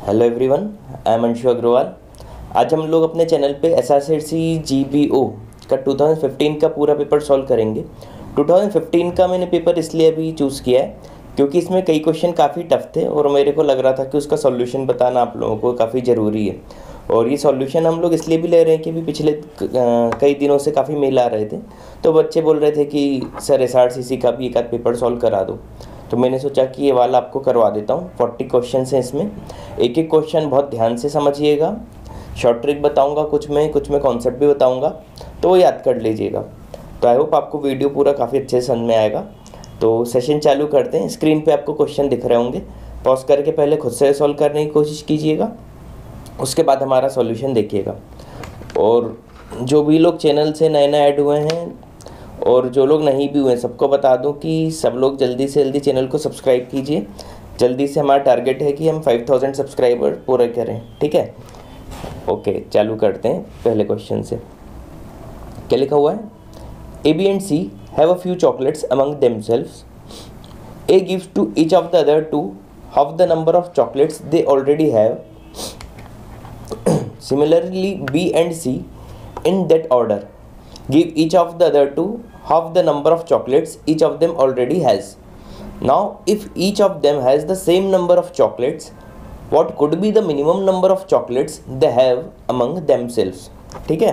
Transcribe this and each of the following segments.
Hello everyone, I am Anshu Agrawal. आज हम लोग अपने चैनल पे एसआरसी जीबीओ का 2015 का पूरा पेपर सॉल्व करेंगे। 2015 का मैंने पेपर इसलिए अभी चूज़ किया है क्योंकि इसमें कई क्वेश्चन काफ़ी टफ थे और मेरे को लग रहा था कि उसका सॉल्यूशन बताना आप लोगों को काफ़ी ज़रूरी है। और ये सॉल्यूशन हम लोग इसलिए भी ले रहे हैं कि अभी पिछले कई दिनों से काफ़ी मेल आ रहे थे, तो बच्चे बोल रहे थे कि सर एसआरसीसी का भी एक आध पेपर सॉल्व करा दो। तो मैंने सोचा कि ये वाला आपको करवा देता हूँ। 40 क्वेश्चन हैं इसमें, एक एक क्वेश्चन बहुत ध्यान से समझिएगा। शॉर्ट ट्रिक बताऊँगा, कुछ में कॉन्सेप्ट भी बताऊँगा, तो वो याद कर लीजिएगा। तो आई होप आपको वीडियो पूरा काफ़ी अच्छे से समझ में आएगा। तो सेशन चालू करते हैं। स्क्रीन पे आपको क्वेश्चन दिख रहे होंगे, पॉज करके पहले खुद से सॉल्व करने की कोशिश कीजिएगा, उसके बाद हमारा सॉल्यूशन देखिएगा। और जो भी लोग चैनल से नए ऐड हुए हैं और जो लोग नहीं भी हुए, सबको बता दूं कि सब लोग जल्दी से जल्दी चैनल को सब्सक्राइब कीजिए। जल्दी से हमारा टारगेट है कि हम 5000 सब्सक्राइबर पूरे करें, ठीक है। ओके, चालू करते हैं पहले क्वेश्चन से। क्या लिखा हुआ है? A B and C have a few chocolates among themselves. A gives to each of the other two half the number of chocolates they already have. Similarly, B and C, in that order, give each of the other two half the number of chocolates each of them already has. Now, if each of them has the same number of chocolates, what could be the minimum number of chocolates they have among themselves? ठीक है।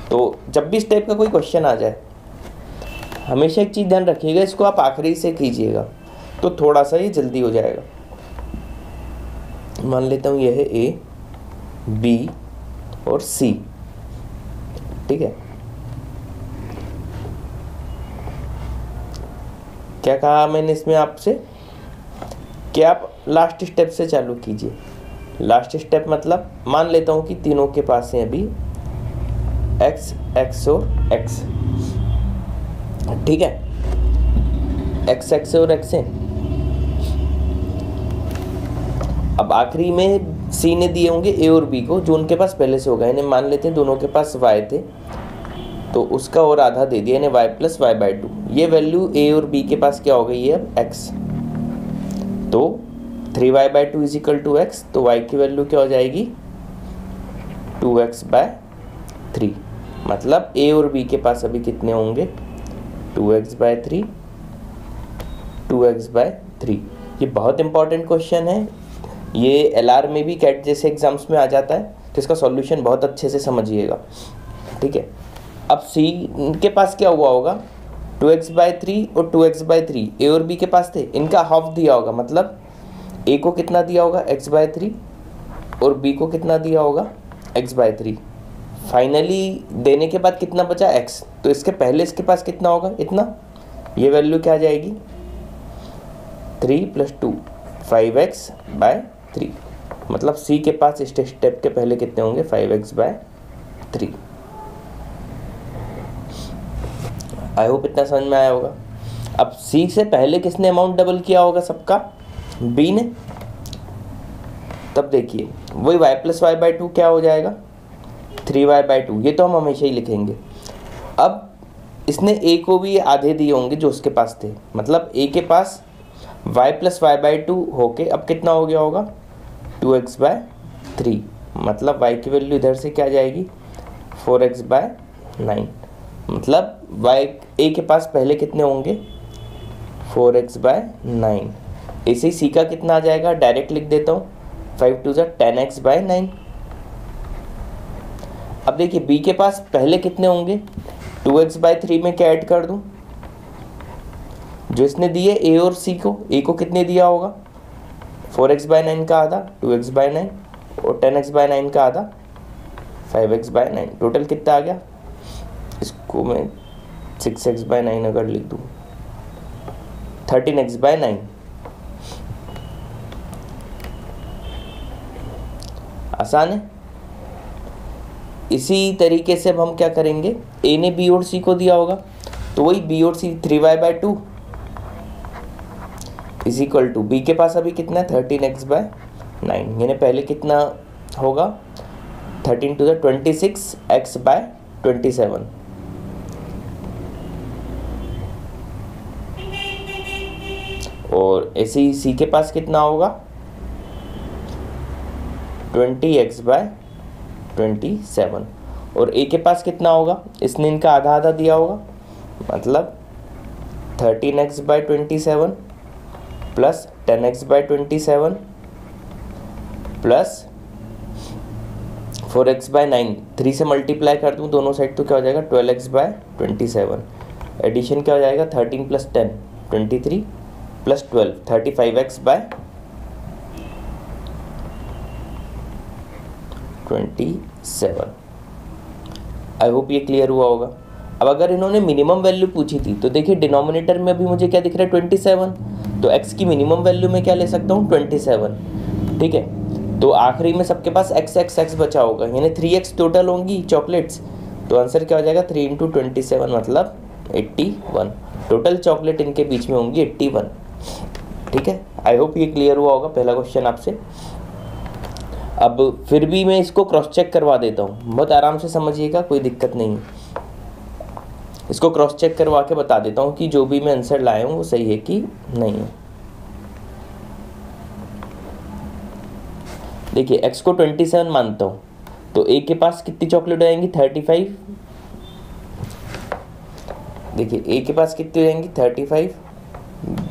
तो जब भी इस type का कोई question आ जाए, हमेशा एक चीज़ ध्यान रखिएगा, इसको आप आखिरी से कीजिएगा तो थोड़ा सा ये जल्दी हो जाएगा। मान लेता हूँ यह है ए, बी और सी, ठीक है। क्या कहा मैंने इसमें आपसे कि आप लास्ट स्टेप से चालू कीजिए। लास्ट स्टेप मतलब मान लेता हूं कि तीनों के पास हैं अभी x, x और x, ठीक है। x और x हैं। अब आखिरी में सी ने दिए होंगे ए और बी को, जो उनके पास पहले से होगा। इन्हें मान लेते हैं दोनों के पास y थे, तो उसका और आधा दे दिया, यानी y plus y by two. ये वैल्यू ए और बी के पास क्या हो गई है अब x, तो 3y by two is equal to x, तो y की वैल्यू क्या हो जाएगी 2x बाय 3। मतलब ए और बी के पास अभी कितने होंगे 2x बाय 3, 2x बाय 3। ये बहुत इंपॉर्टेंट क्वेश्चन है, ये एलआर में भी कैट जैसे एग्जाम्स में आ जाता है, तो इसका सॉल्यूशन बहुत अच्छे से समझिएगा, ठीक है। अब सी के पास क्या हुआ होगा 2x बाय 3 और 2x बाय 3 ए और बी के पास थे, इनका हाफ दिया होगा। मतलब ए को कितना दिया होगा x बाय 3 और बी को कितना दिया होगा x बाय 3। फाइनली देने के बाद कितना बचा x, तो इसके पहले इसके पास कितना होगा इतना, ये वैल्यू क्या आ जाएगी 3 प्लस 2 5x बाय 3। मतलब सी के पास इस स्टेप के पहले कितने होंगे 5x बाय 3। आई होप इतना समझ में आया होगा। अब सी से पहले किसने अमाउंट डबल किया होगा सबका, बी ने। तब देखिए वही y plus y by two क्या हो जाएगा 3y बाई टू, ये तो हम हमेशा ही लिखेंगे। अब इसने a को भी आधे दिए होंगे जो उसके पास थे, मतलब a के पास y plus y by two होके अब कितना हो गया होगा 2x बाय 3। मतलब y की वैल्यू इधर से क्या आ जाएगी 4x बाय 9। मतलब y a के पास पहले कितने होंगे 4x बाय 9। ऐसे ही c का कितना आ जाएगा, डायरेक्ट लिख देता हूँ 5 टू 10x बाय 9। अब देखिए b के पास पहले कितने होंगे 2x बाय 3 में क्या ऐड कर दूं, जो इसने दिए a और c को, a को कितने दिया होगा 4x बाय 9 का आधा 2x बाय 9 और 10x बाय 9 का आधा 5x बाय 9। टोटल कितना आ गया, इसको मैं 6x बाय 9 अगर लिख दूं 13x बाय 9। आसान है। इसी तरीके से अब हम क्या करेंगे, a ने b और c को दिया होगा, तो वही b और c 3y by 2 is equal to b के पास अभी कितना है 13x बाय 9, यानी पहले कितना होगा 13 टू 26x बाय 27। और ऐसे ही सी के पास कितना होगा 20x/27 और a के पास कितना होगा, इसने इनका आधा आधा दिया होगा, मतलब 13x/27 plus 10x/27 plus 4x/9, 3 से मल्टीप्लाई कर दूँ दोनों साइड तो क्या हो जाएगा 12x/27। एडिशन क्या हो जाएगा 13 + 10 23 प्लस 12 35x/27। आई होप ये क्लियर हुआ होगा। अब अगर इन्होंने मिनिमम वैल्यू पूछी थी तो देखिए डिनोमिनेटर में अभी मुझे क्या दिख रहा है 27, तो x की मिनिमम वैल्यू में क्या ले सकता हूँ 27, ठीक है। तो आखिरी में सबके पास x बचा होगा, यानी 3x टोटल होंगी चॉकलेट्स, तो आंसर क्या हो जाएगा 3 × 27 मतलब 81। टोटल चॉकलेट इनके बीच में होंगी 81, ठीक है। आई होप ये क्लियर हुआ होगा पहला क्वेश्चन आपसे। अब फिर भी मैं इसको क्रॉस चेक करवा देता हूँ, बहुत आराम से समझिएगा, कोई दिक्कत नहीं। इसको क्रॉस चेक करवा के बता देता हूँ कि जो भी मैं आंसर लाया हूँ वो सही है कि नहीं है। देखिए x को 27 मानता हूँ तो a के पास कितनी चॉकलेट हो जाएंगी 35। देखिए a के पास कितनी हो जाएंगी 35,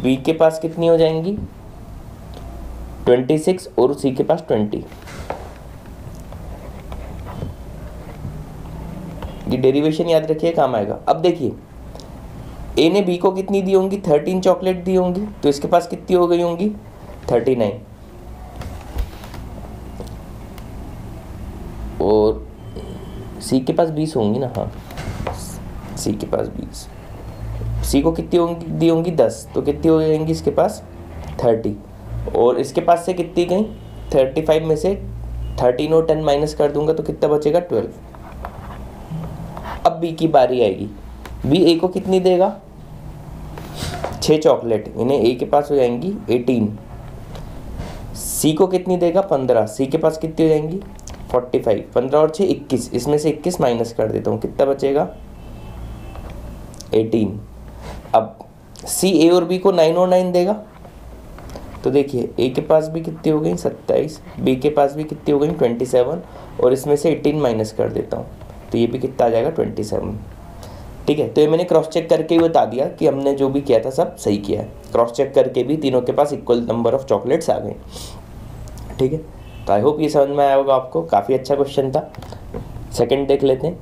b के पास कितनी हो जाएंगी 26 और c के पास 20। ये डेरिवेशन याद रखिए काम आएगा। अब देखिए a ने b को कितनी दी होंगी 13 चॉकलेट दी होंगी, तो इसके पास कितनी हो गई होंगी 39 और सी के पास 20 होंगी ना, हाँ सी के पास 20, सी को कितनी होंगी दी होंगी 10, तो कितनी हो जाएंगी इसके पास 30 और इसके पास से कितनी गई 35 में से 13 और 10 माइनस कर दूंगा तो कितना बचेगा 12। अब बी की बारी आएगी, बी ए को कितनी देगा 6 चॉकलेट, इन्हें ए के पास हो जाएंगी 18, सी को कितनी देगा 15, सी के पास कितनी हो जाएंगी 45, 15 और 6 21, इसमें से 21 माइनस कर देता हूँ कितना बचेगा 18। अब सी ए और बी को 9 और 9 देगा, तो देखिए ए के पास भी कितनी हो गई 27, बी के पास भी कितनी हो गई 27 और इसमें से 18 माइनस कर देता हूँ तो ये भी कितना आ जाएगा 27, ठीक है। तो ये मैंने क्रॉस चेक करके ही बता दिया कि हमने जो भी किया था सब सही किया है। क्रॉस चेक करके भी तीनों के पास इक्वल नंबर ऑफ चॉकलेट्स आ गए, ठीक है। तो आई होप ये समझ में आया होगा आपको, काफ़ी अच्छा क्वेश्चन था। सेकंड देख लेते हैं।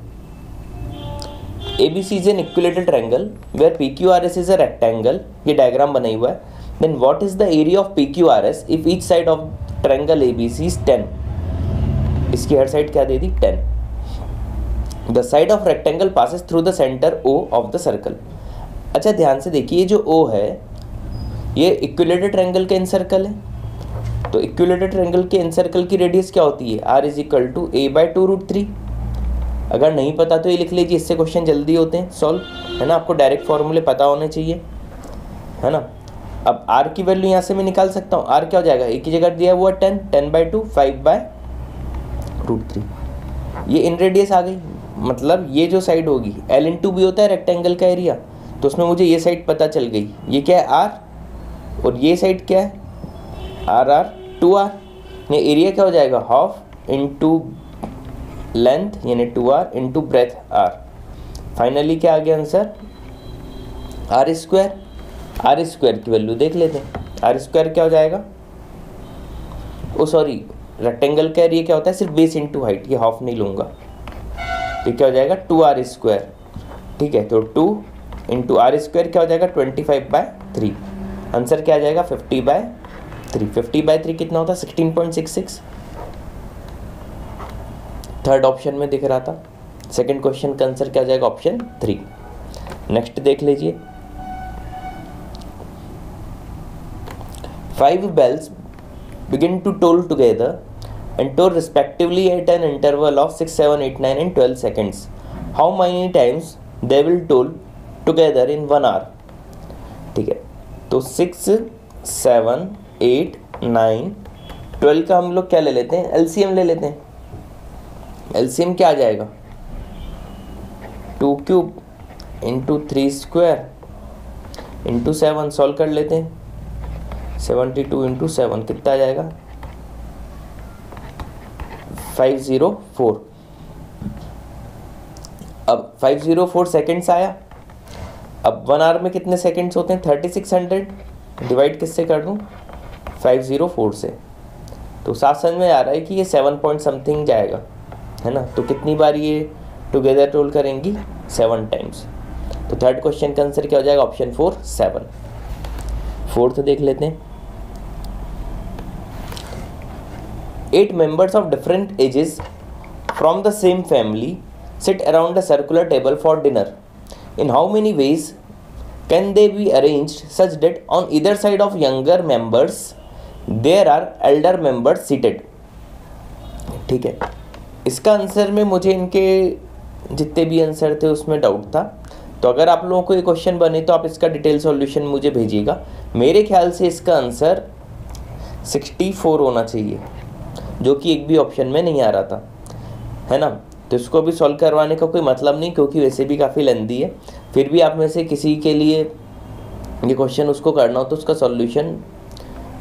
ABC is an equilateral triangle where PQRS is a rectangle, ये डायग्राम बनाई हुआ है। Then what is the area of PQRS if each side of triangle ABC is 10, इसकी हर साइड क्या दे दी 10। The side of rectangle passes through the centre O of the circle. अच्छा ध्यान से देखिए, ये जो O है ये इक्विलेटरल ट्रायंगल का इनसर्कल है, तो इक्विलेटरल ट्रायंगल के इनसर्कल की रेडियस क्या होती है R = a/2√3। अगर नहीं पता तो ये लिख लीजिए, इससे क्वेश्चन जल्दी होते हैं सॉल्व, है ना। आपको डायरेक्ट फॉर्मूले पता होने चाहिए, है ना। अब R की वैल्यू यहाँ से मैं निकाल सकता हूँ, R क्या हो जाएगा, एक ही जगह दिया हुआ 10, 10/2 5/√3। ये इन रेडियस आ गई, मतलब ये जो साइड होगी L/B होता है रेक्टेंगल का एरिया, तो उसमें मुझे ये साइड पता चल गई, ये क्या है R और ये साइड क्या है R 2R। ये एरिया क्या हो जाएगा हाफ इंटू लेंथ यानी 2R into breadth R। Finally क्या आ गया आंसर R²। R² की वैल्यू देख लेते हैं, R² क्या हो जाएगा, ओ सॉरी रेक्टेंगल का एरिया क्या होता है सिर्फ बेस इंटू हाइट, ये हाफ नहीं लूँगा, तो क्या हो जाएगा 2R², ठीक है। तो 2 इंटू R² क्या हो जाएगा 25/3, आंसर क्या आ जाएगा 50/3। 50/3 कितना होता है 16.66, थर्ड ऑप्शन में दिख रहा था। सेकंड क्वेश्चन का आंसर क्या आ जाएगा ऑप्शन 3। नेक्स्ट देख लीजिए। 5 bells begin to toll together and toll respectively at an interval of 6, 7, 8, 9 and 12 seconds. How many times they will toll together in 1 hour? ठीक है, तो 6, 7, 8, 9, 12 का हम लोग क्या ले लेते हैं एलसीएम ले लेते हैं। एलसीएम क्या आ जाएगा 2³ इंटू 3² इंटू 7, सॉल्व कर लेते हैं। 72 इंटू 7 कितना आ जाएगा 504। अब 504 सेकेंड्स आया। अब 1 आवर में कितने सेकेंड्स होते हैं? 3600। डिवाइड किससे कर दूँ? 504 से। तो साथ समझ में आ रहा है कि ये 7 पॉइंट समथिंग जाएगा, है ना। तो कितनी बार ये टुगेदर रोल करेंगी? 7 टाइम्स। तो थर्ड क्वेश्चन का आंसर क्या हो जाएगा? ऑप्शन 4 7। फोर्थ देख लेते हैं। 8 members of different ages from the same family sit around a circular table for dinner. In how many ways can they be arranged such that on either side of younger members there are elder members seated? ठीक है, इसका answer में मुझे इनके जितने भी answer थे उसमें डाउट था। तो अगर आप लोगों को ये क्वेश्चन बने तो आप इसका डिटेल सॉल्यूशन मुझे भेजिएगा। मेरे ख्याल से इसका आंसर 64 होना चाहिए, जो कि एक भी ऑप्शन में नहीं आ रहा था, है ना। तो इसको भी सॉल्व करवाने का कोई मतलब नहीं, क्योंकि वैसे भी काफ़ी लेंदी है। फिर भी आप में से किसी के लिए ये क्वेश्चन उसको करना हो तो उसका सॉल्यूशन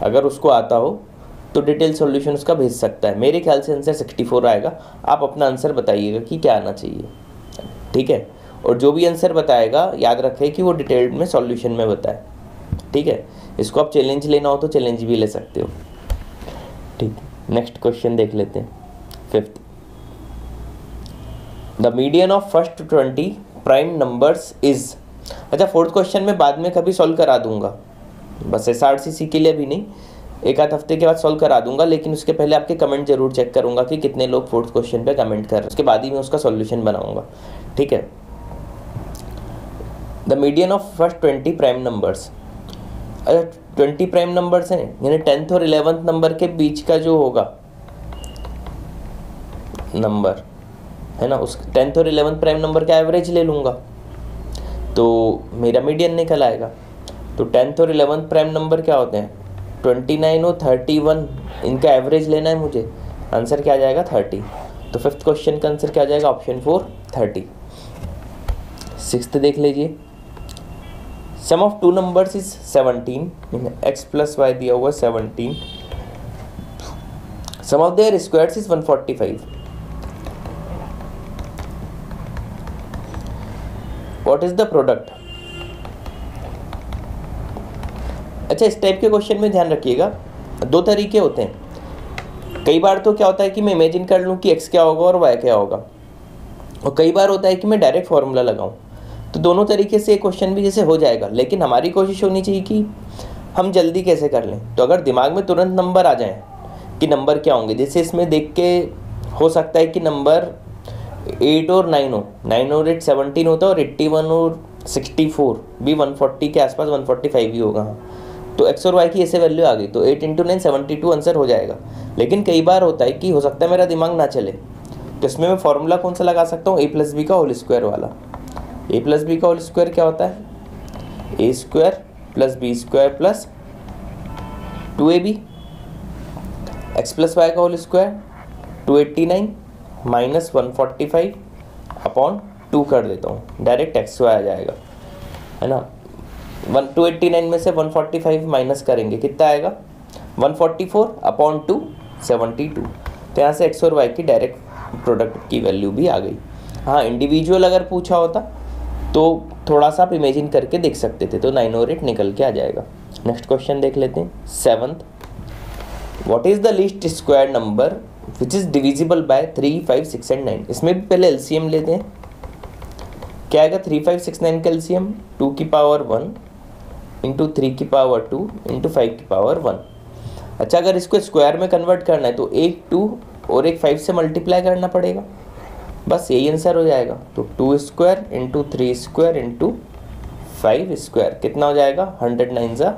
अगर उसको आता हो तो डिटेल सॉल्यूशन उसका भेज सकता है। मेरे ख्याल से आंसर 64 आएगा। आप अपना आंसर बताइएगा कि क्या आना चाहिए, ठीक है। और जो भी आंसर बताएगा याद रखें कि वो डिटेल्ड में सॉल्यूशन में बताए, ठीक है। इसको आप चैलेंज लेना हो तो चैलेंज भी ले सकते हो, ठीक। नेक्स्ट क्वेश्चन देख लेते हैं, fifth. The median of first 20 prime numbers is. अच्छा, फोर्थ क्वेश्चन में बाद में कभी सॉल्व करा दूंगा, बस SRCC के लिए भी नहीं, एक आध हफ्ते के बाद सॉल्व करा दूंगा। लेकिन उसके पहले आपके कमेंट जरूर चेक करूंगा कि कितने लोग फोर्थ क्वेश्चन पे कमेंट कर रहे हैं, उसके बाद ही मैं उसका सॉल्यूशन बनाऊंगा, ठीक है। The median of first 20 prime numbers. अच्छा, 20 प्राइम नंबर्स हैं, यानी 10th और 11th नंबर के बीच का जो होगा नंबर, है ना, उस 10th और 11th प्राइम नंबर का एवरेज ले लूँगा तो मेरा मीडियन निकल आएगा। तो 10th और 11th प्राइम नंबर क्या होते हैं? 29 और 31, इनका एवरेज लेना है मुझे। आंसर क्या आ जाएगा? 30। तो फिफ्थ क्वेश्चन का आंसर क्या आ जाएगा? ऑप्शन 4 30। सिक्स्थ देख लीजिए। Sum of two numbers is 17, x plus y दिया हुआ 17। Sum of their squares is 145। What is the product? अच्छा, इस टाइप के क्वेश्चन में ध्यान रखिएगा, दो तरीके होते हैं। कई बार तो क्या होता है कि मैं इमेजिन कर लूँ कि x क्या होगा और y क्या होगा, और कई बार होता है कि मैं डायरेक्ट फॉर्मूला लगाऊं। तो दोनों तरीके से क्वेश्चन भी जैसे हो जाएगा, लेकिन हमारी कोशिश होनी चाहिए कि हम जल्दी कैसे कर लें। तो अगर दिमाग में तुरंत नंबर आ जाएं कि नंबर क्या होंगे, जैसे इसमें देख के हो सकता है कि नंबर 8 और 9 हो, 9 और 8 17 होता है, और 81 और 64 भी 140 के आसपास 145 ही होगा। तो x और y की ऐसे वैल्यू आ गई, तो 8 × 9 72 आंसर हो जाएगा। लेकिन कई बार होता है कि हो सकता है मेरा दिमाग ना चले, तो इसमें मैं फॉर्मूला कौन सा लगा सकता हूँ? a + b का होल स्क्वायर वाला। a + b का होल स्क्वायर क्या होता है? a² + b² + 2ab। x + y का होल स्क्वायर 289 - 145 अपॉन 2 कर देता हूँ, डायरेक्ट x y आ जाएगा, है ना। 289 में से 145 माइनस करेंगे, कितना आएगा? 144 अपॉन 2 72। तो यहाँ से x और y की डायरेक्ट प्रोडक्ट की वैल्यू भी आ गई। हाँ, इंडिविजुअल अगर पूछा होता तो थोड़ा सा आप इमेजिन करके देख सकते थे, तो 9 और 8 निकल के आ जाएगा। नेक्स्ट क्वेश्चन देख लेते हैं, 7th। What is the least square number which is divisible by 3, 5, 6 and 9? इसमें भी पहले एलसीएम लेते हैं। क्या आएगा? 3, 5, 6, 9 का एलसीएम 2 की पावर 1 इंटू 3 की पावर 2 इंटू 5 की पावर 1। अच्छा, अगर इसको स्क्वायर में कन्वर्ट करना है तो एक 2 और एक 5 से मल्टीप्लाई करना पड़ेगा, बस यही आंसर हो जाएगा। तो 2² इंटू 3² इंटू 5², कितना हो जाएगा? 100 9 ज़ा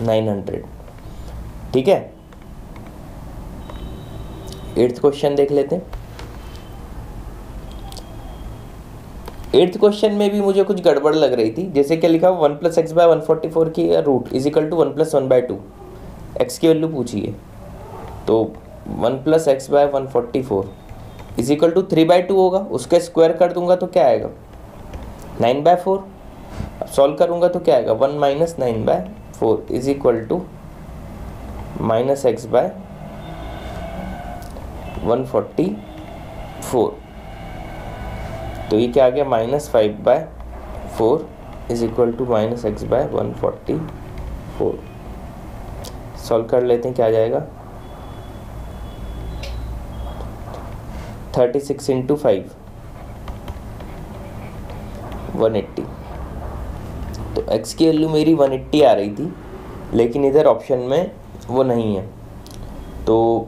900, ठीक है। 8th क्वेश्चन देख लेते हैं। 8th क्वेश्चन में भी मुझे कुछ गड़बड़ लग रही थी। जैसे क्या लिखा, 1 + x/144 की root is equal to 1 + 1/2। x की वैल्यू पूछी है, तो 1 + x/144 इज इक्वल टू 3/2 होगा। उसका स्क्वायर कर दूंगा तो क्या आएगा? 9/4। अब सॉल्व करूंगा तो क्या आएगा? 1 - 9/4 इज इक्वल टू -x/144। 144। तो ये क्या आ गया, -5/4 is equal to -x/144। Solve कर लेते हैं, क्या आ जाएगा, 36 × 5 180। तो x की वैल्यू मेरी 180 आ रही थी, लेकिन इधर ऑप्शन में वो नहीं है। तो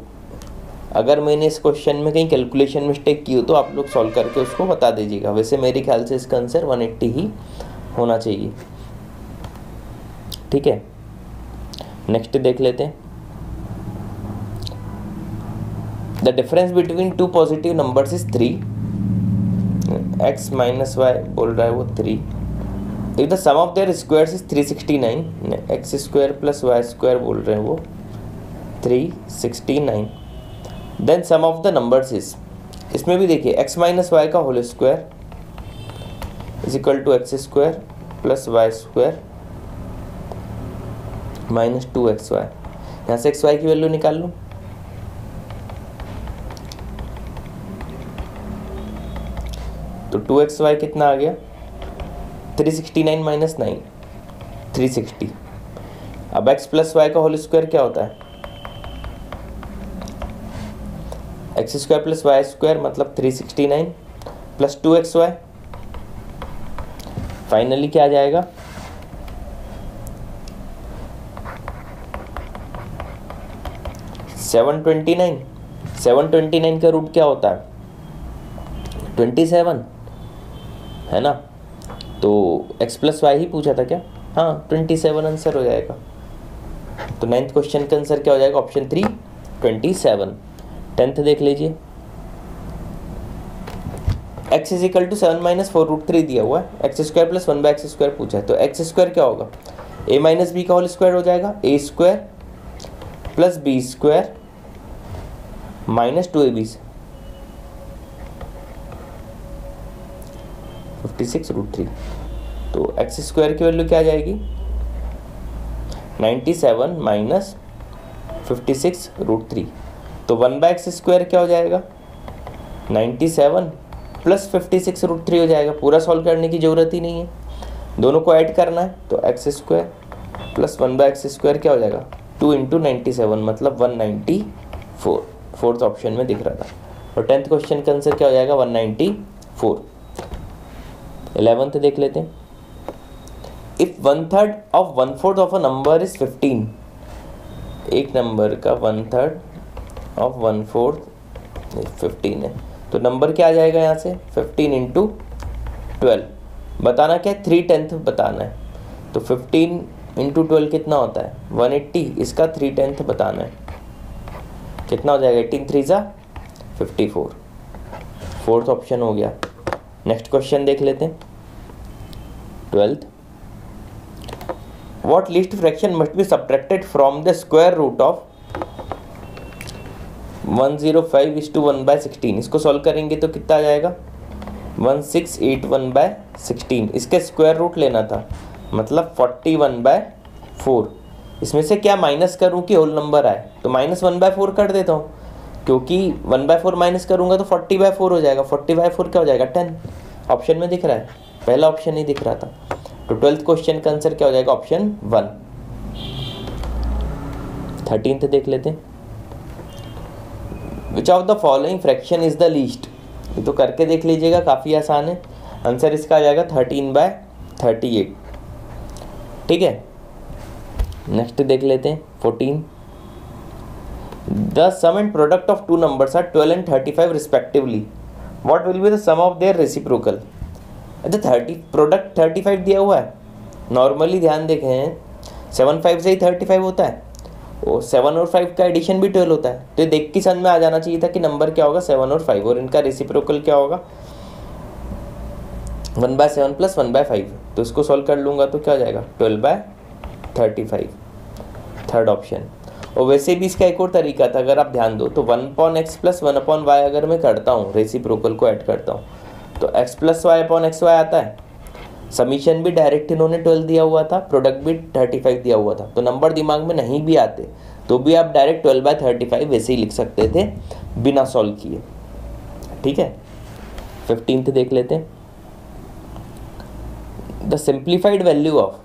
अगर मैंने इस क्वेश्चन में कहीं कैलकुलेशन मिस्टेक की हो तो आप लोग सॉल्व करके उसको बता दीजिएगा। वैसे मेरे ख्याल से इसका आंसर 180 ही होना चाहिए। ठीक है, नेक्स्ट देख लेते हैं। The difference between two positive numbers is 3। x minus y बोल रहा है वो 3। If the sum of their squares is 369, x square plus y square बोल रहे हैं वो 369, then sum of the numbers is, इसमें भी देखिए x माइनस वाई का whole square is equal to x square plus y square minus 2xy। यहाँ से xy की वैल्यू निकाल लूँ, तो 2xy कितना आ गया, 369 माइनस 9 360। अब x प्लस वाई का होल स्क्वायर क्या होता है, x square plus y square मतलब 369 प्लस 2xy। फाइनली क्या आ जाएगा, 729 का रूट क्या होता है, 27 है ना। तो x प्लस वाई ही पूछा था क्या, हाँ 27 आंसर हो जाएगा। तो 9th क्वेश्चन का आंसर क्या हो जाएगा, ऑप्शन 3 27। 10th देख लीजिए, x इज इक्वल टू 7 - 4√3 दिया हुआ है, x square plus 1/x square पूछा है। तो एक्स स्क्वायर क्या होगा, a माइनस बी का होल स्क्वायर हो जाएगा, a square plus B square minus 2ab से 56√3। तो एक्स स्क्वायर की वैल्यू क्या आ जाएगी, 97 माइनस 56√3। तो 1/x स्क्वायर क्या हो जाएगा, 97 प्लस 56√3 हो जाएगा। पूरा सॉल्व करने की ज़रूरत ही नहीं है, दोनों को ऐड करना है। तो x square plus 1/x square क्या हो जाएगा, 2 × 97 मतलब 194। फोर्थ ऑप्शन में दिख रहा था। और 10th क्वेश्चन का आंसर क्या हो जाएगा, 194। 11th देख लेते हैं। If 1/3 of 1/4 of a number is 15, एक नंबर का 1/3 ऑफ 1/4 15 है, तो नंबर क्या आ जाएगा यहाँ से, 15 × 12। बताना क्या है, 3/10 बताना है। तो 15 × 12 कितना होता है, 180। इसका 3/10 बताना है, कितना हो जाएगा, 18 3 × 54। फोर्थ ऑप्शन हो गया। नेक्स्ट क्वेश्चन देख लेते हैं। 12th, what least fraction must be subtracted from the square root of 105:1/16। इसको सॉल्व करेंगे तो कितना आ जाएगा, 1681/16। इसके स्क्वायर रूट लेना था, मतलब 41/4। इसमें से क्या माइनस करूं कि होल नंबर आए, तो -1/4 कर देता हूं, क्योंकि 1/4 माइनस करूंगा तो 40/4 हो जाएगा। 40/4 क्या हो जाएगा, 10। ऑप्शन में दिख रहा है, पहला ऑप्शन ही दिख रहा था। तो 12th क्वेश्चन का आंसर क्या हो जाएगा, ऑप्शन 1। 13th देख लेते हैं। Which of the following fraction is the least. ये तो करके देख लीजिएगा, काफ़ी आसान है। आंसर इसका आ जाएगा 13/38। ठीक है, नेक्स्ट देख लेते हैं। 14, the sum and product of two numbers are 12 and 35 respectively, what will be the sum of their reciprocal. अच्छा 30 प्रोडक्ट 35 दिया हुआ है, नॉर्मली ध्यान देखें 7 5 से ही 35 होता है, और 7 और 5 का एडिशन भी 12 होता है। तो देख के समझ में आ जाना चाहिए था कि नंबर क्या होगा, 7 और 5, और इनका रेसिप्रोकल क्या होगा, 1/7 प्लस 1/5। तो इसको सॉल्व कर लूँगा तो क्या हो जाएगा, 12/35, थर्ड ऑप्शन। और वैसे भी इसका एक और तरीका था, अगर आप ध्यान दो तो 1/x प्लस 1/y अगर मैं करता हूँ, रेसिप्रोकल को ऐड करता हूँ, तो x प्लस y/xy आता है। समीशन भी डायरेक्ट इन्होंने 12 दिया हुआ था, प्रोडक्ट भी 35 दिया हुआ था। तो नंबर दिमाग में नहीं भी आते तो भी आप डायरेक्ट 12/35 वैसे ही लिख सकते थे, बिना सॉल्व किए। ठीक है, 15th देख लेते हैं। द सिंप्लीफाइड वैल्यू ऑफ,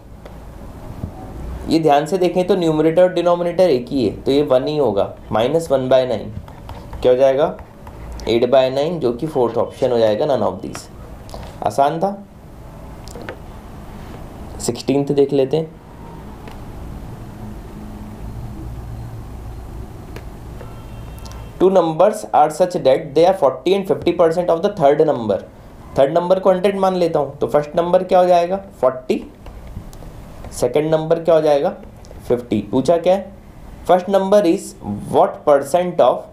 ये ध्यान से देखें तो न्यूमरेटर और डिनोमिनेटर एक ही है, तो ये 1 ही होगा। -1/9 क्या हो जाएगा? 8/9, जो कि 4th ऑप्शन हो जाएगा, नन ऑफ दीज। आसान था। 16th देख लेते हैं। Two numbers are such that they are 40 and 50% of the third number। Third number को 100 मान लेता हूँ, तो फर्स्ट नंबर क्या हो जाएगा? 40, सेकेंड नंबर क्या हो जाएगा? 50। पूछा क्या है? First number is what percent of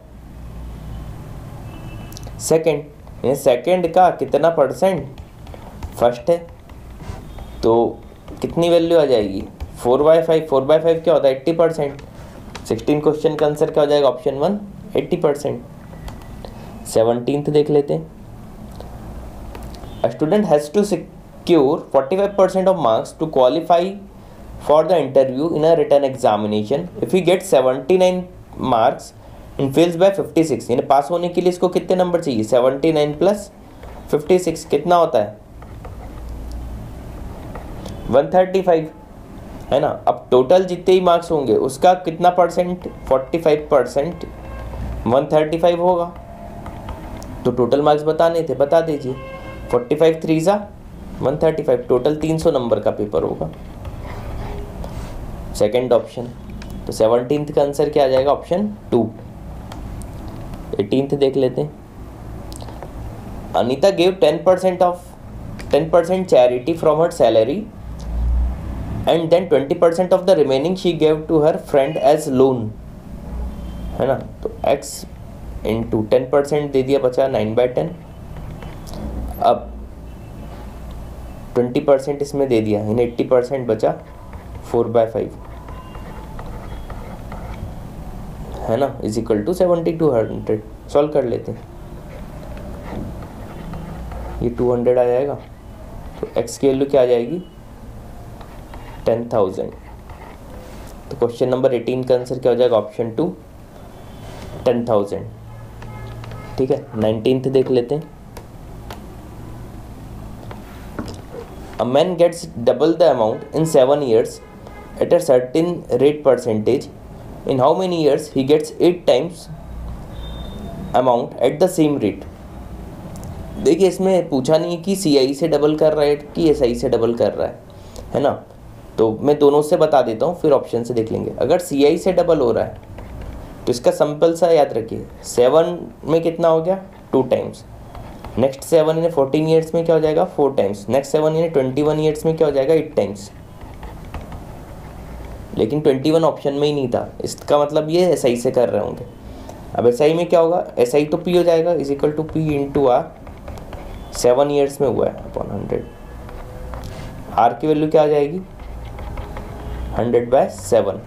second, यानी सेकेंड का कितना परसेंट फर्स्ट है, तो कितनी वैल्यू आ जाएगी? 4/5। 4/5 क्या होता है? 80%। 16 क्वेश्चन का आंसर क्या हो जाएगा? ऑप्शन 1, 80%। 17th देख लेते हैं। A student has to secure 45% of marks to qualify for the interview in a written examination. If he gets 79 marks and fails by 56, यानी पास होने के लिए इसको कितने नंबर चाहिए? 79 + 56 कितना होता है? 135, है ना। अब टोटल जितने ही मार्क्स होंगे उसका कितना परसेंट? 45%, 135 होगा। तो टोटल मार्क्स बताने थे, बता दीजिए। 45 3 135, टोटल 300 नंबर का पेपर होगा। Second option. तो 17th का आंसर क्या आ जाएगा? ऑप्शन 2। 18th देख लेते हैं। Anita gave 10% charity from her salary and then 20% of the remaining she gave to her friend as loan, है ना। तो x इंटू 10% दे दिया, बचा 9/10। अब 20% इसमें दे दिया, यानी 80% बचा 4/5, है ना, इज इक्वल टू 7200। सॉल्व कर लेते हैं। ये 200 आ जाएगा, तो x की वैल्यू क्या आ जाएगी? 10,000। तो क्वेश्चन नंबर 18 का आंसर क्या हो जाएगा? ऑप्शन 2, 10,000। ठीक है, 19th देख लेते हैं। A man gets double the amount in 7 years at a certain rate percentage. In how many years he gets 8 times amount at the same rate? देखिए, इसमें पूछा नहीं कि CI से डबल कर रहा है कि SI से डबल कर रहा है ना। तो मैं दोनों से बता देता हूँ, फिर ऑप्शन से देख लेंगे। अगर CI से डबल हो रहा है तो इसका सिंपल सा याद रखिए, 7 में कितना हो गया? 2 टाइम्स। नेक्स्ट 7 यानी 14 ईयर्स में क्या हो जाएगा? 4 टाइम्स। नेक्स्ट 7 यानी 21 ईयर्स में क्या हो जाएगा? 8 टाइम्स। लेकिन 21 ऑप्शन में ही नहीं था, इसका मतलब ये SI से कर रहे होंगे। अब SI में क्या होगा? SI तो P हो जाएगा, is equal to P into R। 7 years में हुआ है अपॉन 100। R की वैल्यू क्या आ जाएगी? 100/7।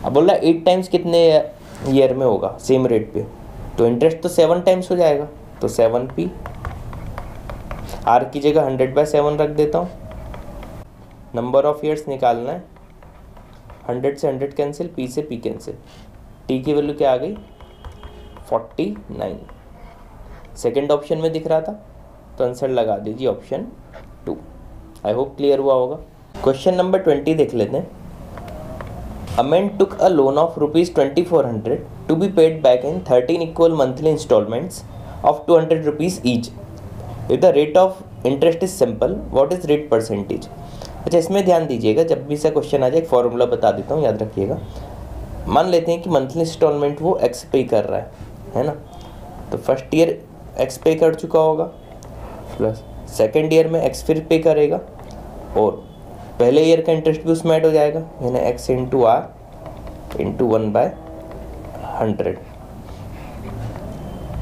अब बोल रहा 8 टाइम्स कितने ईयर में होगा सेम रेट पे? तो इंटरेस्ट तो 7 टाइम्स हो जाएगा, तो 7P। R की जगह 100/7 रख देता हूँ। नंबर ऑफ ईयर्स निकालना है, 100 से 100 कैंसिल, P से P कैंसिल। T की वैल्यू क्या आ गई? 49। सेकेंड ऑप्शन में दिख रहा था, तो आंसर लगा दीजिए ऑप्शन 2। आई होप क्लियर हुआ होगा। क्वेश्चन नंबर 20 देख लेते हैं। A man took a loan of ₹2,400 to be paid back in 13 equal monthly installments of ₹200 each. If the rate of interest is simple, what is rate percentage? अच्छा, इसमें ध्यान दीजिएगा, जब भी सा क्वेश्चन आ जाए एक फॉर्मूला बता देता हूँ, याद रखिएगा। मान लेते हैं कि मंथली इंस्टॉलमेंट वो x पे कर रहा है ना। तो फर्स्ट ईयर x पे कर चुका होगा, प्लस सेकेंड ईयर में x फिर पे करेगा, और पहले ईयर का इंटरेस्ट भी उसमें ऐड हो जाएगा, यानी x into R into 1/100,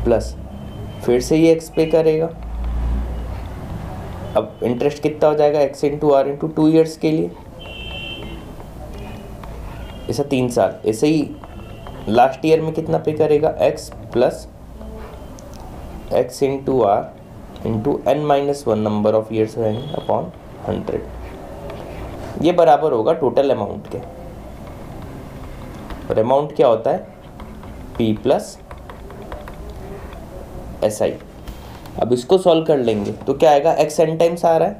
plus फिर से ये x पे करेगा। अब इंटरेस्ट कितना हो जाएगा? x into R into 2 years के लिए, ऐसा 3 साल। ऐसे ही लास्ट ईयर में कितना पे करेगा? x plus x into R into n-1 number of years रहेंगे अपॉन 100। ये बराबर होगा टोटल अमाउंट के। और अमाउंट क्या होता है? P plus SI। अब इसको सॉल्व कर लेंगे तो क्या आएगा, x n टाइम्स आ रहा है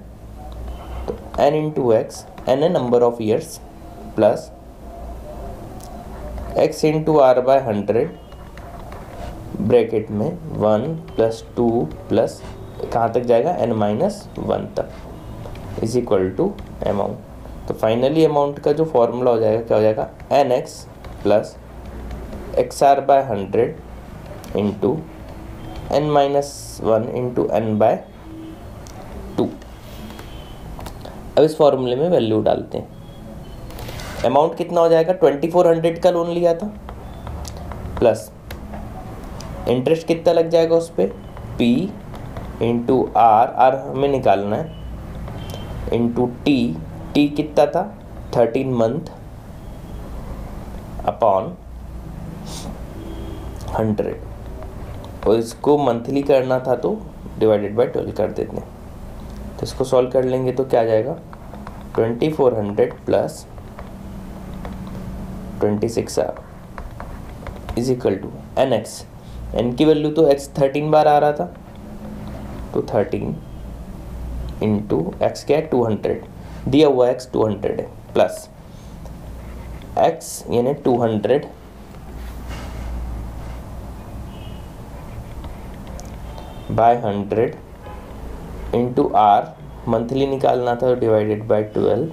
तो n इंटू एक्स, n है number of years, plus x into R by 100 bracket में 1 प्लस 2 प्लस कहाँ तक जाएगा, n माइनस 1 तक इज इक्वल टू अमाउंट। तो फाइनली अमाउंट का जो फॉर्मूला हो जाएगा क्या हो जाएगा, nx plus x R by 100 into n minus 1 into n by 2। अब इस फॉर्मूले में वैल्यू डालते हैं। अमाउंट कितना हो जाएगा, 2400 का लोन लिया था, प्लस इंटरेस्ट कितना लग जाएगा उस पर, P इंटू आर हमें निकालना है, इंटू टी कितना था 13 मंथ अपॉन 100, और इसको मंथली करना था तो डिवाइडेड बाय 12 कर देते हैं। तो इसको सॉल्व कर लेंगे तो क्या आ जाएगा, 2400 plus 26R is equal to NX। n की वैल्यू तो x 13 बार आ रहा था, तो 13 इंटू एक्स क्या है 200, दिया हुआ x 200 है, प्लस x यानी 200 बाय 100 इंटू R मंथली निकालना था, divided by 12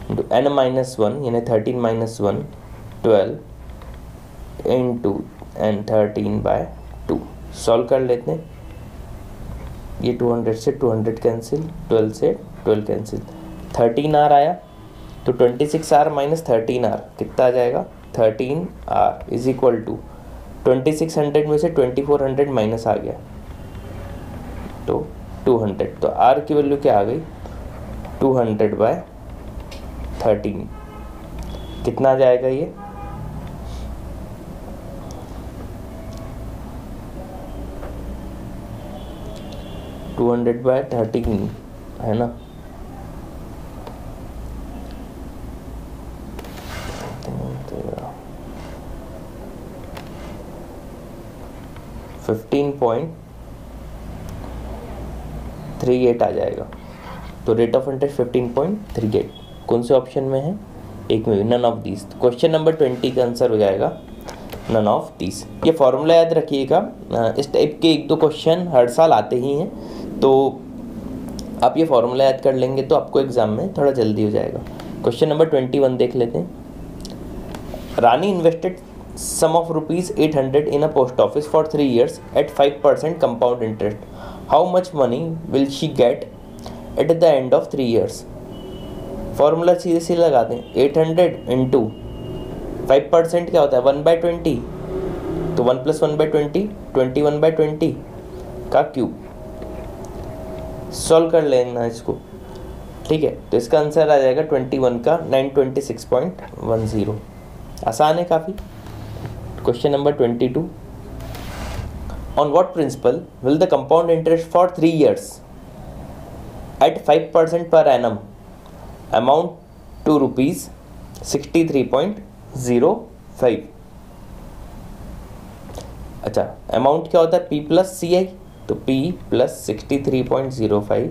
into n minus 1 यानी 13 minus 1 12 into n 13 by 2। Solve कर लेते हैं, ये 200 से 200 कैंसिल, 12 से 12 कैंसिल, 13R आया तो 26R माइनस 13R कितना आ जाएगा, 13R इज इक्वल टू 2600 में से 2400 माइनस आ गया तो 200। तो R की वैल्यू क्या आ गई, 200 बाय 13 कितना आ जाएगा, ये 200 बाय 13 है ना, $15.38 आ जाएगा। तो रेट ऑफ इंटरेस्ट 15.38 कौन से ऑप्शन में है, एक में, none of these. Question number 20 का आंसर हो जाएगा नन ऑफ दीज। ये फॉर्मूला याद रखिएगा, इस टाइप के 1-2 क्वेश्चन हर साल आते ही हैं, तो आप ये फॉर्मूला याद कर लेंगे तो आपको एग्जाम में थोड़ा जल्दी हो जाएगा। क्वेश्चन नंबर 21 देख लेते हैं। Rani invested sum of ₹800 in a post office for 3 years at 5% compound interest. How much money will she get at the end of 3 years। Formula सीधे सीधे लगा दें, 800 इंटू 5% क्या होता है 1/20, तो 1 + 1/20 21/20 का क्यूब। सॉल्व कर लेना इसको, ठीक है। तो इसका आंसर आ जाएगा 21 का 926.10। आसान है काफ़ी। Question number 22, on what principal will the compound interest for 3 years at 5% per annum amount to ₹63.05। अच्छा, अमाउंट क्या होता है P + CI, तो P + 63.05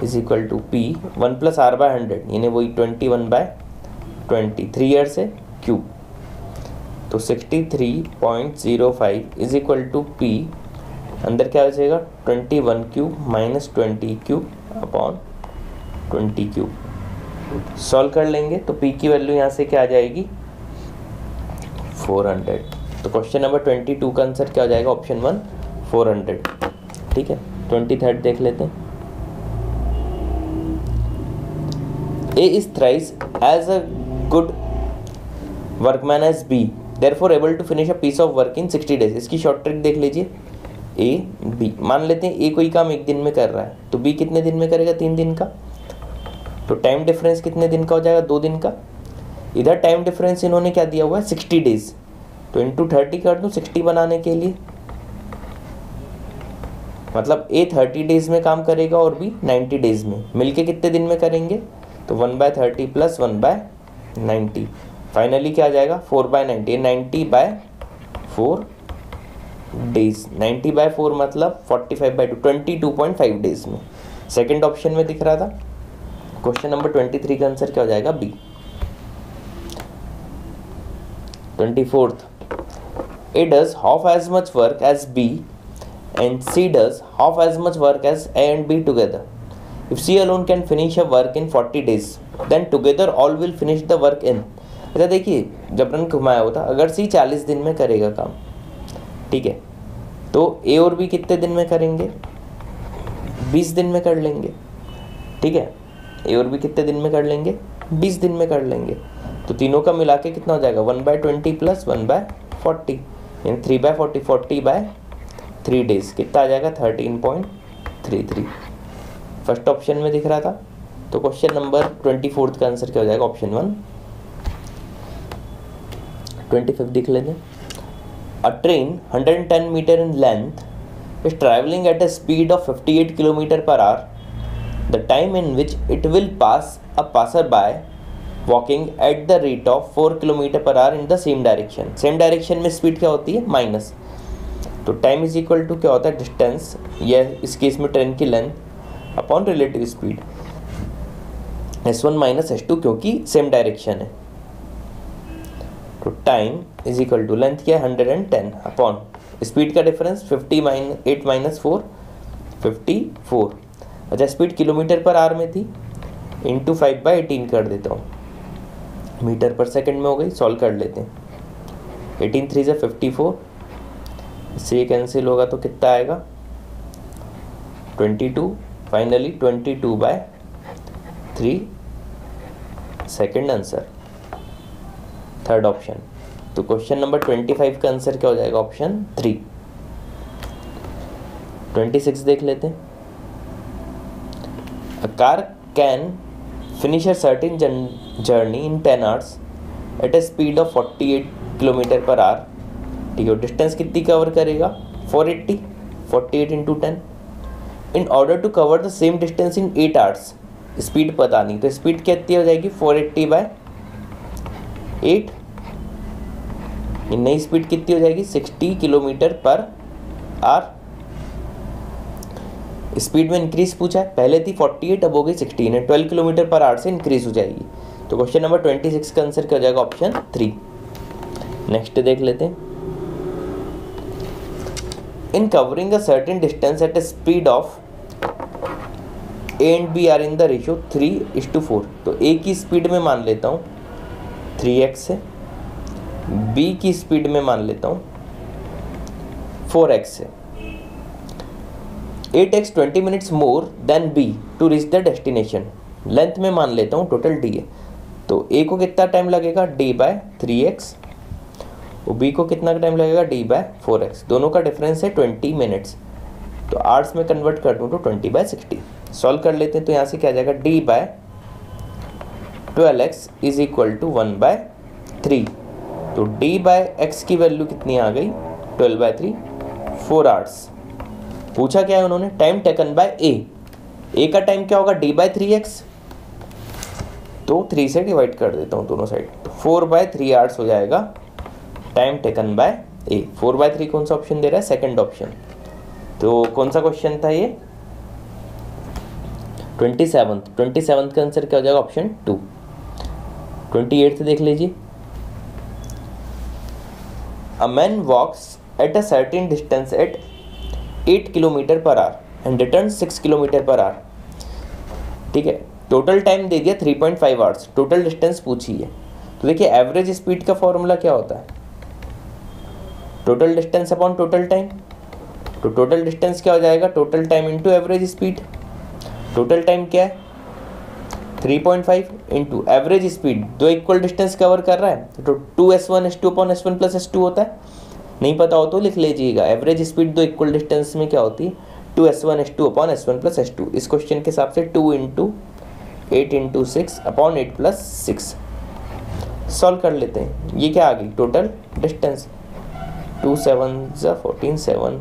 is equal to P 1 + R/100 यानी वही 21/20, 3 years है क्यूब। तो 63.05 इज इक्वल टू P, अंदर क्या हो जाएगा 21 cube minus 20 cube upon 20 cube. Solve कर लेंगे तो P की वैल्यू यहाँ से क्या आ जाएगी 400। तो क्वेश्चन नंबर 22 का आंसर क्या हो जाएगा, ऑप्शन 1 400, ठीक है। 23rd देख लेते हैं। A is thrice as a good workman as B, therefore able to finish a piece of work in 60 days। इसकी शॉर्ट ट्रिक देख लीजिए। A B, मान लेते हैं A कोई काम 1 दिन में कर रहा है, तो B कितने दिन में करेगा 3 दिन का। तो टाइम डिफरेंस कितने दिन का हो जाएगा 2 दिन का। इधर टाइम डिफरेंस इन्होंने क्या दिया हुआ है 60 डेज, तो इंटू 30 कर दूँ 60 बनाने के लिए। मतलब A 30 डेज में काम करेगा और B 90 डेज में, मिलके कितने दिन में करेंगे, तो 1/30 + 1/90। फाइनली क्या आ जाएगा 4/90, 90/4 डेज, 90/4 मतलब 45/2, 22.5 डेज में। सेकंड ऑप्शन में दिख रहा था। क्वेश्चन नंबर 23 का आंसर क्या हो जाएगा? B. 24th, A does half as much work as B and C does half as much work as A and B together. If C alone can finish a work in 40 days, then together all will finish the work in। अच्छा देखिए, जब run घुमाया होता, अगर C 40 दिन में करेगा काम, ठीक है, तो A और B कितने दिन में करेंगे? 20 दिन में कर लेंगे, ठीक है। A और B कितने दिन में कर लेंगे? 20 दिन में कर लेंगे। तो तीनों का मिला के कितना हो जाएगा? 1/20 प्लस 1/40, यानी 3/40, 40/3 डेज, कितना आ जाएगा? 13.33। फर्स्ट ऑप्शन में दिख रहा था। तो क्वेश्चन नंबर 24 का आंसर क्या हो जाएगा? ऑप्शन 1। 25 देख लेते हैं। A train 110 metre in length is travelling at a speed of 58 kilometre per hour. The time in which it will pass a passer by walking at the rate of 4 kilometre per hour in the same direction. Same direction में speed क्या होती है? Minus. तो time is equal to क्या होता है? Distance, या इस केस में ट्रेन की length upon relative speed, S1 minus S2, क्योंकि सेम डायरेक्शन है। तो time is equal to length क्या है? 110 अपॉन स्पीड का डिफरेंस 8 माइनस 4, 54। अच्छा, स्पीड किलोमीटर पर आवर में थी, इंटू 5/18 कर देता हूँ, मीटर पर सेकंड में हो गई। सॉल्व कर लेते हैं। 18 3 से 54, इससे कैंसिल होगा तो कितना आएगा? 22। Finally 22/3 second answer, third option. तो क्वेश्चन नंबर 25 का आंसर क्या हो जाएगा? ऑप्शन 3। 26 देख लेते हैं। A car can finish a certain journey in 10 hours at a speed of 48 kilometre per hour, ठीक है। डिस्टेंस कितनी कवर करेगा? 480, 48 into 10। In order to cover the same distance in 8 hours, speed पता नहीं, तो स्पीड कितनी हो जाएगी? 480/8। नई स्पीड कितनी हो जाएगी? 60 किलोमीटर पर आवर। स्पीड में इंक्रीज पूछा है, पहले थी 48, अब हो गई 16, 12 किलोमीटर पर आवर से इंक्रीज हो जाएगी। तो क्वेश्चन नंबर 26 का आंसर क्या हो जाएगा? ऑप्शन 3। नेक्स्ट देख लेते हैं। In covering a certain distance at a speed of A and B are in the ratio 3:4। तो A की स्पीड में मान लेता हूँ 3x है, B की स्पीड में मान लेता हूँ 4x है। A takes 20 minutes more than B to reach the destination। Length में मान लेता हूँ टोटल D है, तो A को कितना टाइम लगेगा? D/3x, और B को कितना टाइम लगेगा? D/4x। दोनों का डिफरेंस है 20 मिनट्स, तो आवर्स में कन्वर्ट कर दूँ तो 20/60। सॉल्व कर लेते हैं, तो यहाँ से क्या आ जाएगा? D/12x is equal to 1/3। तो D/x की वैल्यू कितनी आ गई? 12/3, 4 आवर्स। पूछा क्या है उन्होंने? टाइम टेकन बाय ए का टाइम क्या होगा? D/3x, तो 3 से डिवाइड कर देता हूँ दोनों साइड, तो 4/3 आवर्स हो जाएगा टाइम टेकन बाय ए। 4/3 कौन सा ऑप्शन दे रहा है? Second option. तो कौन सा क्वेश्चन था ये? 27th का आंसर क्या हो जाएगा? ऑप्शन 2। 28th देख लीजिए। A man walks at a certain distance at 8 kilometre per hour and return 6 kilometre per hour, ठीक है। टोटल टाइम दे दिया 3.5 आवर्स, टोटल डिस्टेंस पूछी है। तो देखिए, एवरेज स्पीड का फॉर्मूला क्या होता है? Total distance upon total time. तो टोटल डिस्टेंस क्या हो जाएगा? Total time into average speed. Total time क्या है? 3.5 इंटू एवरेज स्पीड, दो इक्वल डिस्टेंस कवर कर रहा है, तो 2s1s2 upon s1 plus s2 होता है। नहीं पता हो तो लिख लीजिएगा, एवरेज स्पीड दो इक्वल डिस्टेंस में क्या होती है? 2s1s2 upon s1 plus s2। इस क्वेश्चन के हिसाब से 2 into 8 into 6 upon 8 plus 6। Solve कर लेते हैं। ये क्या आ गई? टोटल डिस्टेंस 2 7 14, 7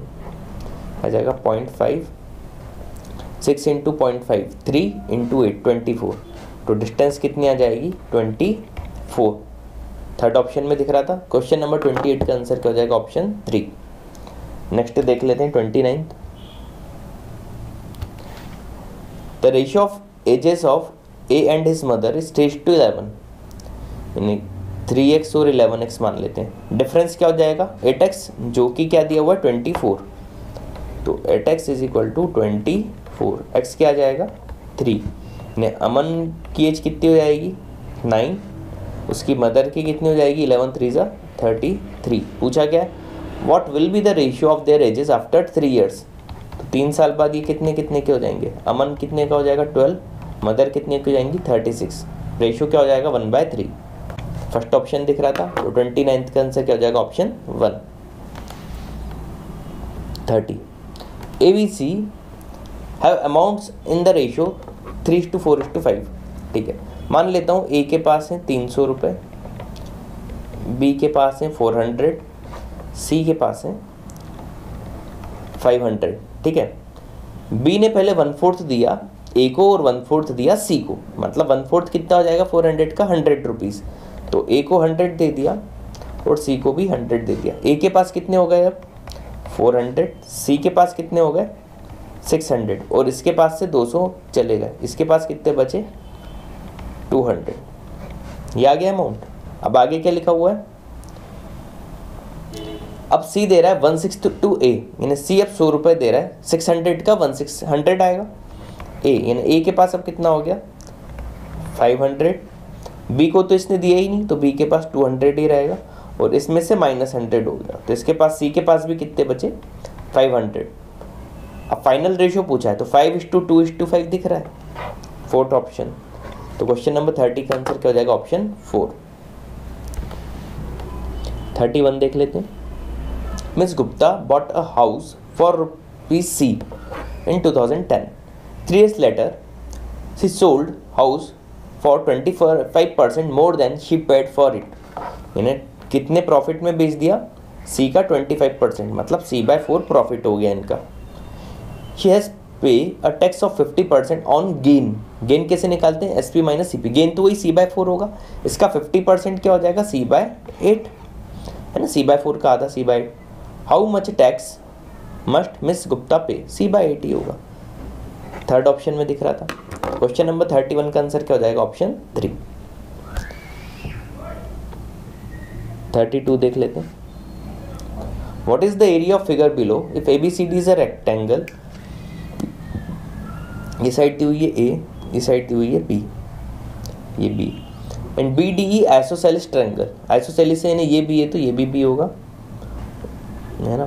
आ जाएगा 0.5, 6 इंटू 0.5, 3 इंटू 8, 24। तो डिस्टेंस कितनी आ जाएगी? 24। थर्ड ऑप्शन में दिख रहा था। क्वेश्चन नंबर 28 का आंसर क्या हो जाएगा? ऑप्शन 3। नेक्स्ट देख लेते हैं 29। The ratio of ages of A and his mother is 3:11, यानी 3x और 11x मान लेते हैं। डिफरेंस क्या हो जाएगा 8x, जो कि क्या दिया हुआ है 24, तो 8x is equal to 24, x क्या आ जाएगा 3। ने अमन की एज कितनी हो जाएगी 9, उसकी मदर की कितनी हो जाएगी 11 3 ज़ा 33। पूछा क्या है what will be the ratio of their edges after 3 years, तो 3 साल बाद ये कितने कितने के हो जाएंगे। अमन कितने का हो जाएगा 12, मदर कितने की हो जाएंगी 36, रेशियो क्या हो जाएगा 1/3। फर्स्ट ऑप्शन दिख रहा था, तो 29 का आंसर क्या हो जाएगा option 1। 30 ABC have amounts in the ratio 3:4:5। ठीक है, मान लेता हूँ ए के पास है 300 रुपये, बी के पास है 400, सी के पास है 500। ठीक है, बी ने पहले 1/4 दिया ए को और 1/4 दिया सी को, मतलब 1/4 कितना हो जाएगा 400 का 100 रुपीज़, तो ए को 100 दे दिया और सी को भी 100 दे दिया। ए के पास कितने हो गए अब 400, सी के पास कितने हो गए 600 और इसके पास से 200 चले गए, इसके पास कितने बचे 200। ये आ गया अमाउंट। अब आगे क्या लिखा हुआ है, अब सी दे रहा है 1/6 टू ए, यानी सी अब 100 रुपये दे रहा है, 600 का 1/600 आएगा ए, यानी ए के पास अब कितना हो गया 500, बी को तो इसने दिया ही नहीं तो बी के पास 200 ही रहेगा और इसमें से -100 हो गया, तो इसके पास सी के पास भी कितने बचे 500। अब फाइनल रेशियो पूछा है तो 5:2:5 दिख रहा है, फोर्थ ऑप्शन। तो क्वेश्चन नंबर 30 का आंसर क्या हो जाएगा ऑप्शन 4। 31 देख लेते हैं। Miss Gupta bought a house for ₹C in 2010. 3 years later, she sold house for 25% more than she paid for it. यानी कितने प्रॉफिट में बेच दिया सी का 25%, मतलब C/4 प्रॉफिट हो गया इनका। She has पे a tax of 50% on gain. Gain कैसे निकालते हैं SP माइनस CP, गेन तो वही C/4 होगा, इसका 50% क्या हो जाएगा C/8 है ना, C/4 का आधा C/8। How much tax must miss Gupta पे, C/8 ही होगा, थर्ड ऑप्शन में दिख रहा था। क्वेश्चन नंबर 31 का आंसर क्या हो जाएगा ऑप्शन 3। 32 देख लेते हैं। What is the area of figure below if ABCD is a rectangle, ये साइड दी हुई है A, ये साइड दी हुई है B, ये B, and BDE isosceles triangle, isosceles है ये B है तो ये भी होगा है ना।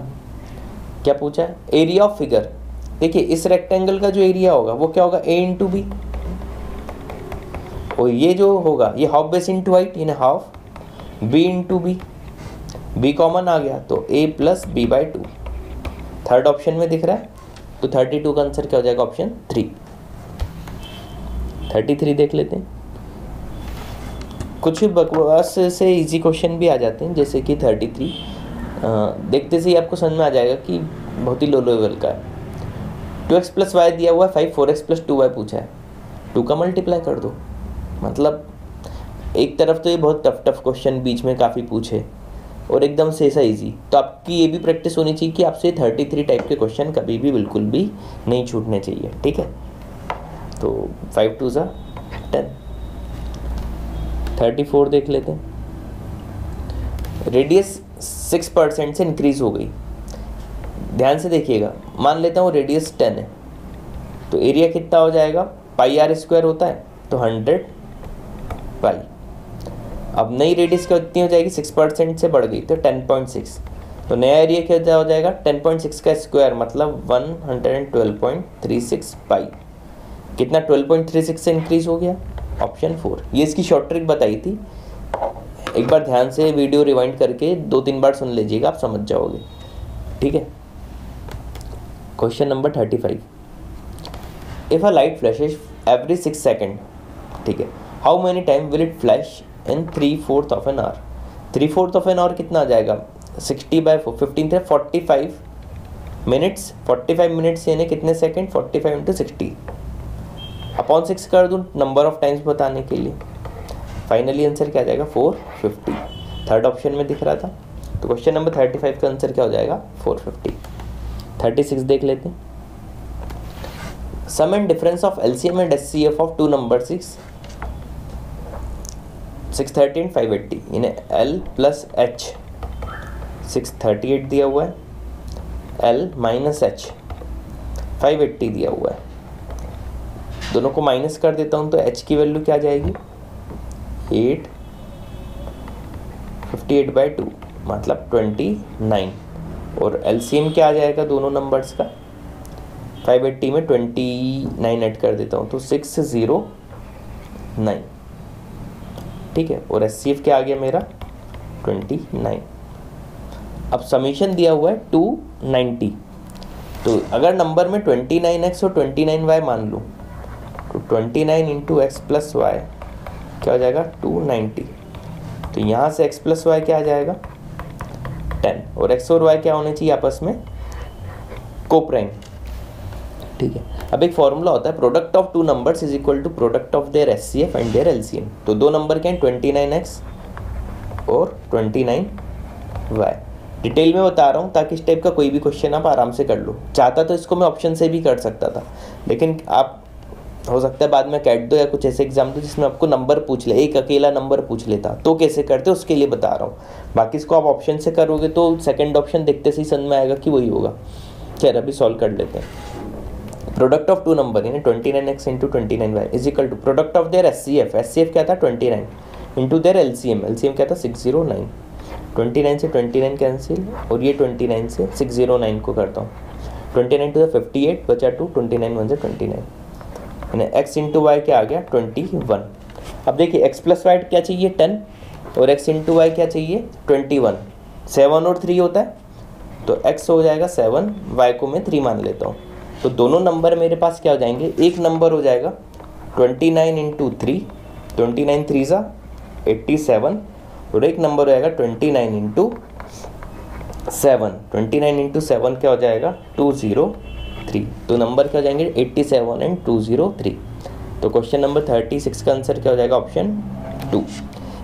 क्या पूछा है एरिया ऑफ फिगर, देखिए इस रेक्टेंगल का जो एरिया होगा वो क्या होगा A इंटू बी, और ये जो होगा ये हाफ बेस इंटू हाइट, यानी half B into B, B common आ गया तो A plus B/2, third option में दिख रहा है। तो 32 का आंसर क्या हो जाएगा ऑप्शन 3। 33 देख लेते हैं। कुछ बकवास से इजी क्वेश्चन भी आ जाते हैं, जैसे कि 33 देखते से ही आपको समझ में आ जाएगा कि बहुत ही लो लेवल का है। 2x + y दिया हुआ है 5, 4x + 2y पूछा है, 2 का मल्टीप्लाई कर दो। मतलब एक तरफ तो ये बहुत टफ क्वेश्चन बीच में काफ़ी पूछे और एकदम से ऐसा इजी, तो आपकी ये भी प्रैक्टिस होनी चाहिए कि आपसे 33 टाइप के क्वेश्चन कभी भी बिल्कुल भी नहीं छूटने चाहिए। ठीक है, तो 5 2 ज़ा 10। 34 देख लेते हैं। रेडियस 6% से इंक्रीज हो गई, ध्यान से देखिएगा। मान लेता हूँ रेडियस 10 है तो एरिया कितना हो जाएगा πr² होता है तो 100 पाई। अब नई रेडियस क्या कितनी हो जाएगी 6% से बढ़ गई तो 10.6, तो नया एरिया क्या हो जाएगा 10.6 का स्क्वायर मतलब 112.36 पाई। कितना 12.36 से इंक्रीज हो गया ऑप्शन 4। ये इसकी शॉर्ट ट्रिक बताई थी, एक बार ध्यान से वीडियो रिवाइंड करके 2-3 बार सुन लीजिएगा, आप समझ जाओगे। ठीक है, question number 35। If a light flashes every 6 second, ठीक है, how many time will it flash in 3/4 of an hour. 3/4 of an hour कितना आ जाएगा 60/15 है 45 मिनट्स, 45 मिनट्स यानी कितने सेकेंड 45 × 60 अपॉन 6 कर दूँ नंबर ऑफ टाइम्स बताने के लिए। फाइनली आंसर क्या आ जाएगा 450, थर्ड ऑप्शन में दिख रहा था। तो क्वेश्चन नंबर 35 का आंसर क्या हो जाएगा 450। 36 देख लेते हैं। Sum and difference of LCM and HCF of two number 630 and 580, इन्हें L प्लस H 638 दिया हुआ है, L माइनस H 580 दिया हुआ है। दोनों को माइनस कर देता हूँ तो H की वैल्यू क्या आ जाएगी 858/2 मतलब 29, और LCM क्या आ जाएगा दोनों नंबर्स का 580 में 29 ऐड कर देता हूँ तो 609, ठीक है। और HCF क्या आ गया मेरा 29। अब समीशन दिया हुआ है 290, तो अगर नंबर में 29x और 29y मान लूँ तो 29 इंटू एक्स प्लस वाई क्या हो जाएगा 290, तो यहाँ से x प्लस वाई क्या आ जाएगा 10, और x और y क्या होने चाहिए आपस में कोप्राइम, ठीक है। अब एक फॉर्मूला होता है product of two numbers is equal to product of their HCF and their LCM. तो दो नंबर क्या हैं 29x और 29y। डिटेल में बता रहा हूँ ताकि इस टाइप का कोई भी क्वेश्चन आप आराम से कर लो। चाहता तो इसको मैं ऑप्शन से भी कर सकता था, लेकिन आप हो सकता है बाद में कैट दो या कुछ ऐसे एग्जाम दो जिसमें आपको नंबर पूछ ले, एक अकेला नंबर पूछ लेता तो कैसे करते उसके लिए बता रहा हूँ। बाकी इसको आप ऑप्शन से करोगे तो सेकंड ऑप्शन देखते से ही समझ में आएगा कि वही होगा। चलिए अभी सॉल्व कर लेते हैं। प्रोडक्ट ऑफ टू नंबर यानी 29x into 29y is equal to product of their HCF, HCF क्या था 29 इंटू देयर एलसीएम, एलसीएम क्या था 609, 29 से 29 कैंसिल और ये 29 से 609 को करता हूँ, 29 टू 58 बचा 2, 29 1 से 29 यानी x इंटू वाई क्या आ गया 21। अब देखिए x प्लस वाई क्या चाहिए 10 और x इंटू वाई क्या चाहिए 21, 7 और 3 होता है तो x हो जाएगा 7, y को मैं 3 मान लेता हूँ। तो दोनों नंबर मेरे पास क्या हो जाएंगे, एक नंबर हो जाएगा 29 इंटू 3, 29 3 सा 87, और एक नंबर हो जाएगा 29 इंटू 7, 29 इंटू 7 क्या हो जाएगा 203। तो नंबर क्या हो जाएंगे 87 एंड 203। तो क्वेश्चन नंबर 36 का आंसर क्या हो जाएगा ऑप्शन 2।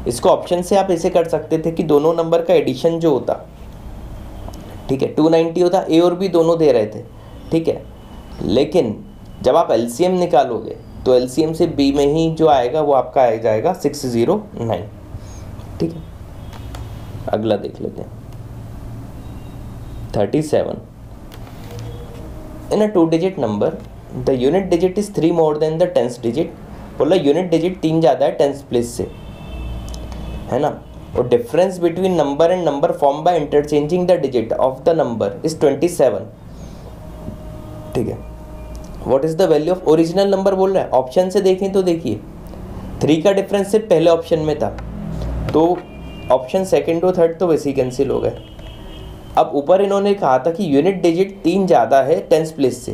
इसको ऑप्शन से आप ऐसे कर सकते थे कि दोनों नंबर का एडिशन जो होता, ठीक है 290 होता, ए और बी दोनों दे रहे थे, ठीक है, लेकिन जब आप एलसीएम निकालोगे तो एलसीएम से बी में ही जो आएगा वो आपका आ जाएगा 609, ठीक है। अगला देख लेते हैं 37। इन अ 2 digit number the unit digit is 3 more than the tens digit. बोला यूनिट डिजिट 3 ज़्यादा है टेंस प्लेस से, है ना, और difference between number and number form by interchanging the digit of the number is 27, ठीक है। What is the value of original number बोल रहा है। ऑप्शन से देखें तो देखिए 3 का डिफरेंस सिर्फ पहले ऑप्शन में था, तो ऑप्शन सेकंड और थर्ड तो वैसे ही कैंसिल हो गए। अब ऊपर इन्होंने कहा था कि यूनिट डिजिट 3 ज़्यादा है टेंस प्लेस से,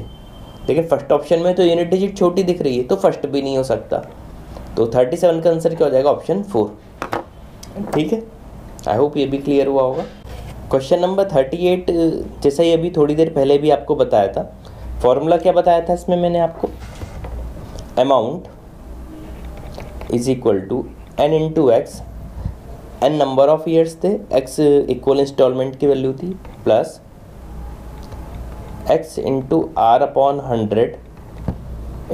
लेकिन फर्स्ट ऑप्शन में तो यूनिट डिजिट छोटी दिख रही है तो फर्स्ट भी नहीं हो सकता। तो 37 का आंसर क्या हो जाएगा ऑप्शन 4, ठीक है। आई होप ये भी क्लियर हुआ होगा। क्वेश्चन नंबर 38 जैसा ही अभी थोड़ी देर पहले भी आपको बताया था, फॉर्मूला क्या बताया था इसमें मैंने आपको, amount is equal to n into x, n number of years थे, x इक्वल इंस्टॉलमेंट की वैल्यू थी, plus x into R upon 100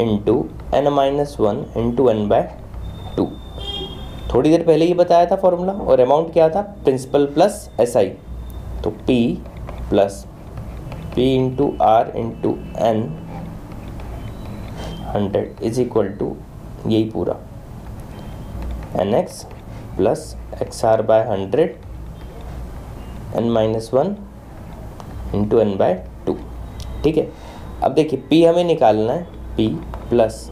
into n minus 1 into n/2। थोड़ी देर पहले ही बताया था फॉर्मूला, और अमाउंट क्या था प्रिंसिपल प्लस SI, तो P plus P into R into n 100 is equal to यही पूरा NX plus XR/100 n minus 1 into n/2, ठीक है। अब देखिए P हमें निकालना है, P plus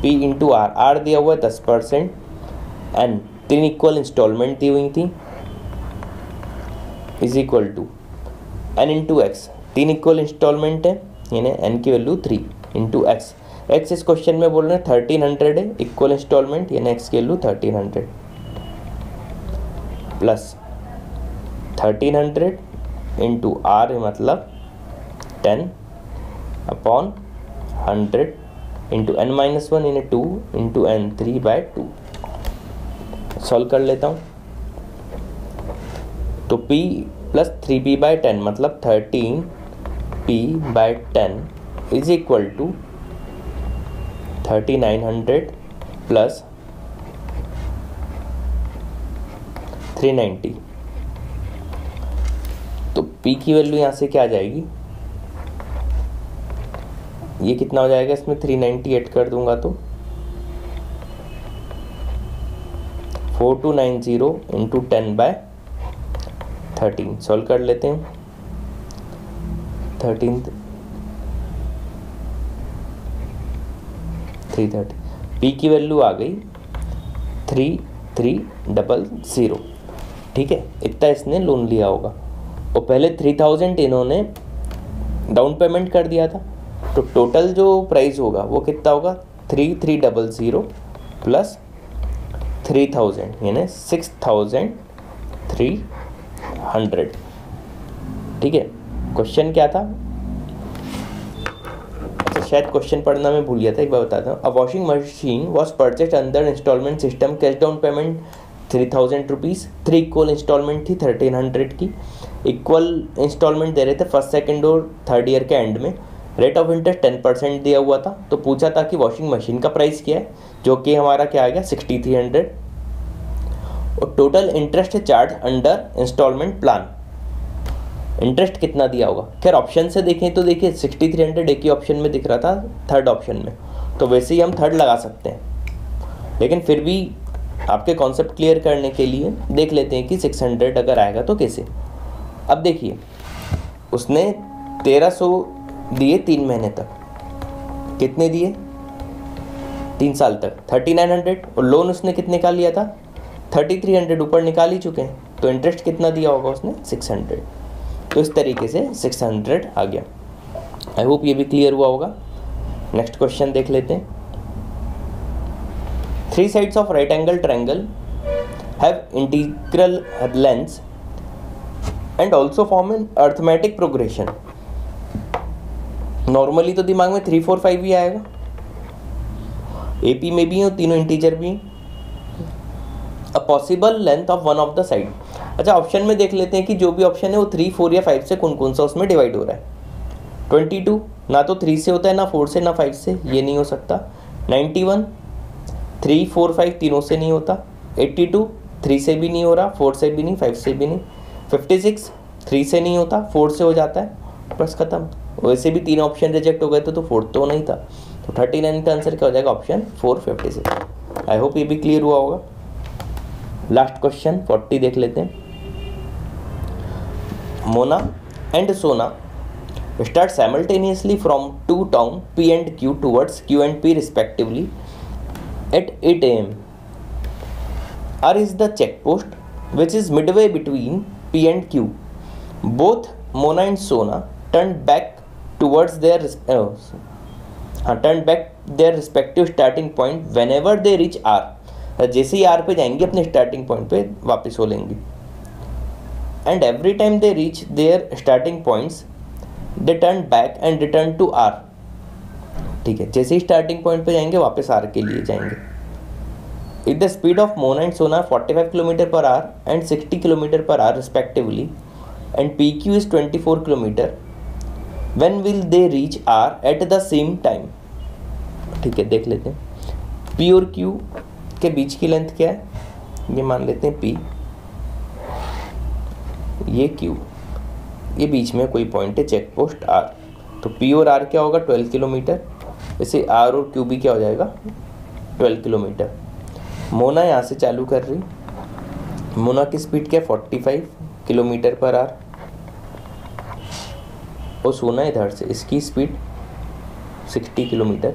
P into R दिया हुआ है 10%, n 3 इक्वल इंस्टॉलमेंट दी हुई थी, is equal to n into x, 3 equal instalment है यानी n की वैल्यू 3 इंटू एक्स, एक्स इस क्वेश्चन में बोल रहे हैं 1300 है इक्वल इंस्टॉलमेंट यानी एक्स की वैल्यू 1300 प्लस 1300 इंटू आर मतलब 10 अपॉन 100 इंटू n माइनस 1 यानी 2 इंटू n 3/2। सॉल्व कर लेता हूँ तो p प्लस 3p/10 मतलब 13p P/10 is equal to 3900 plus 390। तो P की वैल्यू यहाँ से क्या आ जाएगी, ये कितना हो जाएगा, इसमें 390 ऐड कर दूंगा तो 4290 इंटू 10/13। सॉल्व कर लेते हैं। 330 P की वैल्यू आ गई 3300। ठीक है, इतना इसने लोन लिया होगा और पहले 3000 इन्होंने डाउन पेमेंट कर दिया था। तो टोटल जो प्राइस होगा वो कितना होगा, 3300 प्लस 3000 यानी 6300। ठीक है, क्वेश्चन क्या था, अच्छा शायद क्वेश्चन पढ़ना मैं भूल गया था, एक बार बताता हूँ। A washing machine was purchased under instalment system, cash down payment 3000 rupees, 3 equal instalment थी 1300 की, इक्वल इंस्टॉलमेंट दे रहे थे फर्स्ट सेकंड और थर्ड ईयर के एंड में, रेट ऑफ इंटरेस्ट 10% दिया हुआ था। तो पूछा था कि वॉशिंग मशीन का प्राइस क्या है, जो कि हमारा क्या आ गया 6300, और total interest charge under instalment plan, interest कितना दिया होगा। खैर ऑप्शन से देखें तो देखिए 6300 एक ही ऑप्शन में दिख रहा था, थर्ड ऑप्शन में, तो वैसे ही हम थर्ड लगा सकते हैं, लेकिन फिर भी आपके कॉन्सेप्ट क्लियर करने के लिए देख लेते हैं कि 600 अगर आएगा तो कैसे। अब देखिए उसने 1300 दिए 3 महीने तक, कितने दिए 3 साल तक 3900, और लोन उसने कितने का लिया था 3300, ऊपर निकाल ही चुके हैं, तो इंटरेस्ट कितना दिया होगा उसने 600। तो इस तरीके से 600 आ गया। आई होप ये भी क्लियर हुआ होगा। नेक्स्ट क्वेश्चन देख लेते हैं। 3 sides of right angle triangle have integral lengths and also form an arithmetic progression। Normally तो दिमाग में 3 4 5 ही आएगा, AP में भी है, तीनों इंटीजर भी हैं। A possible length of one of the side. अच्छा ऑप्शन में देख लेते हैं कि जो भी ऑप्शन है वो 3 4 या 5 से कौन कौन सा उसमें डिवाइड हो रहा है। 22 ना तो 3 से होता है, ना 4 से, ना 5 से, ये नहीं हो सकता। 91 3 4 5 तीनों से नहीं होता। 82 3 से भी नहीं हो रहा, 4 से भी नहीं, 5 से भी नहीं। 56 3 से नहीं होता, 4 से हो जाता है, बस खत्म। वैसे भी 3 ऑप्शन रिजेक्ट हो गए थे तो 4th तो नहीं था, तो 39 का आंसर क्या हो जाएगा, ऑप्शन 4 56। आई होप ये भी क्लियर हुआ होगा। लास्ट क्वेश्चन 40 देख लेते हैं। मोना एंड सोना start simultaneously from 2 town P and Q towards Q and P respectively at 8 a.m. R is the check post which is midway between P and Q. Both Mona and Sona turned back towards their respective starting point whenever they reach R. जैसे ही R पे जाएंगे अपने starting point पे वापस हो लेंगे, and every time they reach their starting points they turn back and return to R। ठीक है, जैसे ही स्टार्टिंग पॉइंट पे जाएंगे वापस R के लिए जाएंगे। If the speed of Mona and Sona 45 km/h and 60 km/h respectively and PQ is 24 km, when will they reach R at the same time? ठीक है, देख लेते हैं। P और Q के बीच की लेंथ क्या है, ये मान लेते हैं P, ये Q, ये बीच में कोई पॉइंट है चेक पोस्ट R। तो P और R क्या होगा 12 किलोमीटर, वैसे R और Q भी क्या हो जाएगा 12 किलोमीटर। मोना यहाँ से चालू कर रही, मोना की स्पीड क्या 45 km/h और सोना इधर से, इसकी स्पीड 60 km/h।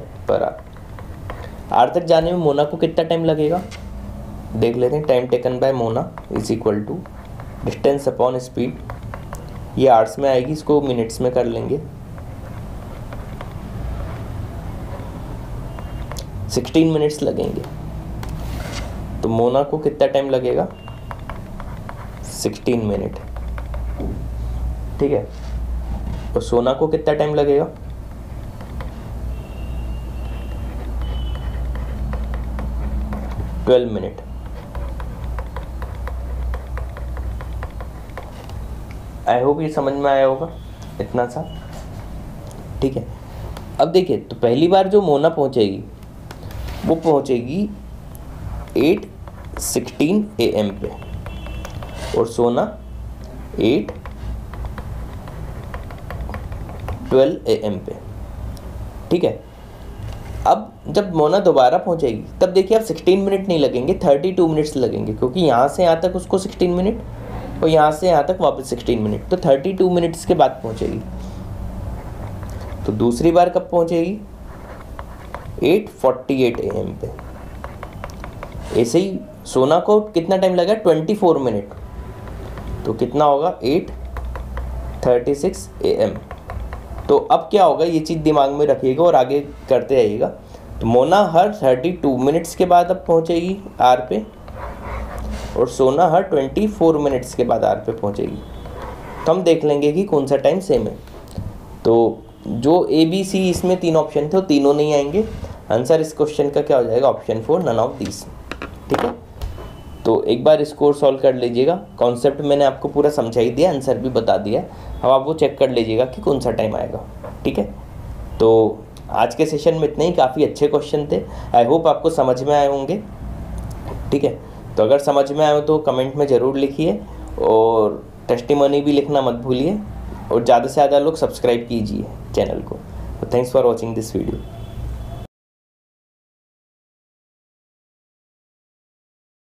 R तक जाने में मोना को कितना टाइम लगेगा देख लेते हैं। Time taken by Mona is equal to distance upon speed, ये आवर्स में आएगी, इसको मिनट्स में कर लेंगे। 16 मिनट्स लगेंगे, तो मोना को कितना टाइम लगेगा 16 मिनट। ठीक है, और सोना को कितना टाइम लगेगा 12 मिनट। आई होप ये समझ में आया होगा इतना सा। ठीक है। अब देखिए, तो पहली बार जो मोना पहुंचेगी वो पहुंचेगी 8:16 AM पे और सोना 8:12 AM पे, ठीक है। अब जब मोना दोबारा पहुंचेगी तब देखिए अब 16 मिनट नहीं लगेंगे, 32 मिनट्स लगेंगे, क्योंकि यहाँ से यहाँ तक उसको 16 मिनट और यहाँ से यहाँ तक वापस 16 मिनट, तो 32 मिनट्स के बाद पहुंचेगी। तो दूसरी बार कब पहुंचेगी? 8:48 AM पे। ऐसे ही सोना को कितना टाइम लगा? 24 मिनट, तो कितना होगा? 8:36 AM। तो अब क्या होगा, ये चीज़ दिमाग में रखिएगा और आगे करते रहिएगा। तो मोना हर 32 मिनट्स के बाद अब पहुंचेगी आर पे और सोना हर 24 मिनट्स के बाद आर पे पहुंचेगी। तो हम देख लेंगे कि कौन सा टाइम सेम है। तो जो ए बी सी इसमें 3 ऑप्शन थे वो तीनों नहीं आएंगे। आंसर इस क्वेश्चन का क्या हो जाएगा? ऑप्शन 4, नन ऑफ दीज, ठीक है। तो एक बार इसको सॉल्व कर लीजिएगा। कॉन्सेप्ट मैंने आपको पूरा समझा ही दिया, आंसर भी बता दिया। अब आप वो चेक कर लीजिएगा कि कौन सा टाइम आएगा, ठीक है। तो आज के सेशन में इतने ही, काफ़ी अच्छे क्वेश्चन थे। आई होप आपको समझ में आए होंगे, ठीक है। तो अगर समझ में आए हो तो कमेंट में ज़रूर लिखिए और टेस्टिमनी भी लिखना मत भूलिए और ज़्यादा से ज़्यादा लोग सब्सक्राइब कीजिए चैनल को। Thanks for watching this video.